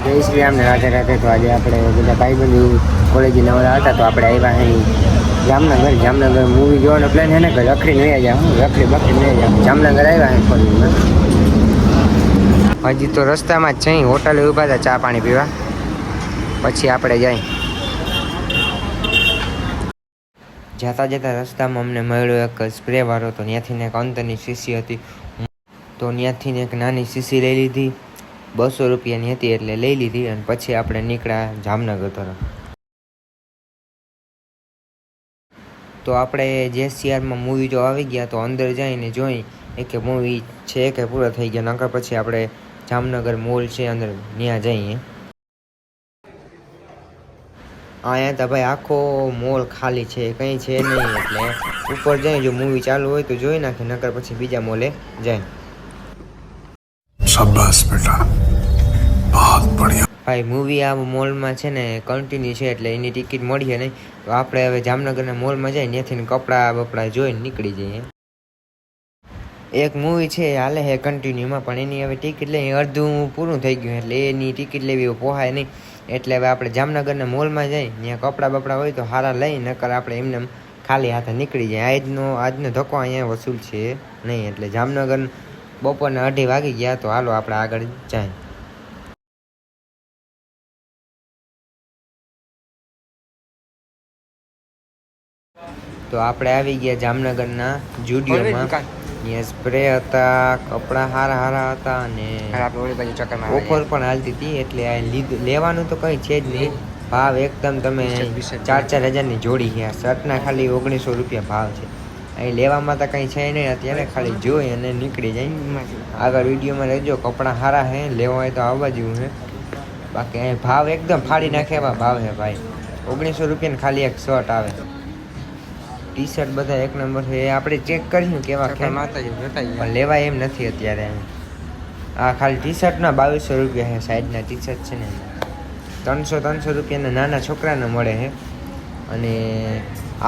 જય શ્રી રામ ને રાધે રાધે. તો આજે આપણે બધા ભાઈબંધુ કોલેજે નવરા હતા તો આપણે આવ્યા અહીં જામનગર મૂવી જોવાનો પ્લાન છે ને કે રખડી નહીં જાય હું રખડી નહીં જાય જામનગર આવ્યા હે કોલેજમાં. હજી તો રસ્તામાં જ છે, હોટલે ઊભા હતા ચા પાણી પીવા, પછી આપણે જાય. જતા રસ્તામાં અમને મળ્યો એક સ્પ્રે વાળો, તો ત્યાંથી એક અંતરની શીશી હતી, તો ત્યાંથી એક નાની શીશી લઈ લીધી. 200 રૂપિયાની હતી એટલે લઈ લીધી અને પછી આપણે નીકળ્યા જામનગર તરફ. તો આપણે JCRમાં મૂવી જો આવી ગયા તો અંદર જઈને જોઈ કે મૂવી છે કે પૂરા થઈ ગયા, નકર પછી આપણે જામનગર મોલ છે અંદર ત્યાં જઈએ. અહીંયા તો ભાઈ આખો મોલ ખાલી છે, કંઈ છે નહીં, એટલે ઉપર જાય જો મૂવી ચાલુ હોય તો જોઈ નાખે, નકર પછી બીજા મોલે જાય. શાબાશ બેટા, બહુત બઢિયા. ભાઈ મૂવી આ મોલમાં છે ને કન્ટિન્યુ છે એટલે એની ટિકિટ મળીએ નહીં, તો આપણે હવે જામનગરના મોલમાં જઈ ત્યાંથી કપડાં બપડા જોઈને નીકળી જઈએ. એક મૂવી છે હાલે છે કન્ટિન્યુમાં, પણ એની હવે ટિકિટ લઈ અડધું પૂરું થઈ ગયું એટલે એની ટિકિટ લેવી પોહાય નહીં, એટલે હવે આપણે જામનગરના મોલમાં જઈ ત્યાં કપડાં બપડા હોય તો સારા લઈ, નકર આપણે એમને ખાલી હાથે નીકળી જાય. આજનો ધક્કો અહીંયા વસૂલ છે નહીં, એટલે જામનગર બપોરના 2:30 વાગી ગયા, તો હાલો આપણે આગળ જાય. તો આપણે આવી ગયા જામનગરના જુડિયોમાં. ત્યાં સ્પ્રે હતા, કપડાં સારા હતા અને ઓફર પણ હાલતી હતી, એટલે લેવાનું તો કંઈ છે જ નહીં. ભાવ એકદમ તમે 4-4 હજારની જોડી છે. શર્ટના ખાલી 1900 રૂપિયા ભાવ છે. અહીં લેવામાં તો કંઈ છે નહીં અત્યારે, ખાલી જોઈ અને નીકળી જાય. આગળ વિડીયોમાં રહેજો, કપડાં સારા છે, લેવા હોય તો આવવા જેવું છે. બાકી અહીં ભાવ એકદમ ફાડી નાખે એવા ભાવ છે ભાઈ. 1900 રૂપિયાની ખાલી એક શર્ટ આવે. ટી શર્ટ બધા એક નંબર છે, એ આપણે ચેક કરીશું કેવા પણ લેવાય એમ નથી અત્યારે. આ ખાલી ટી શર્ટના 2200 રૂપિયા છે, સાઈડના ટી શર્ટ છે ને 300 રૂપિયાના નાના છોકરાને મળે છે, અને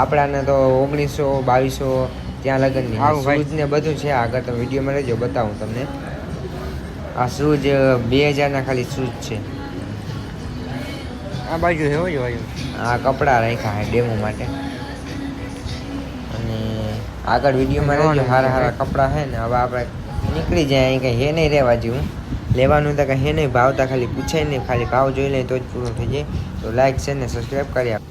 આપણાને તો 1900-2200 ત્યાં લગનની શૂઝ ને બધું છે. આગળ તો વિડીયોમાં રહેજો, બતાવું તમને. આ શૂઝ 2000ના ખાલી શૂઝ છે. આ બાજુ છે, આ કપડાં રાખ્યા છે ડેમો માટે. અને આગળ વિડીયોમાં રહેજો, સારા કપડાં છે ને. હવે આપણે નીકળી જાય, અહીં કંઈ હે નહીં રહેવા જેવું, લેવાનું તો કંઈ હે નહીં, ભાવતા ખાલી પૂછાય નહીં, ખાલી ભાવ જોઈ લે તો જ પૂરું થઈ જાય. તો લાઈક છે ને સબસ્ક્રાઈબ કરી આપો.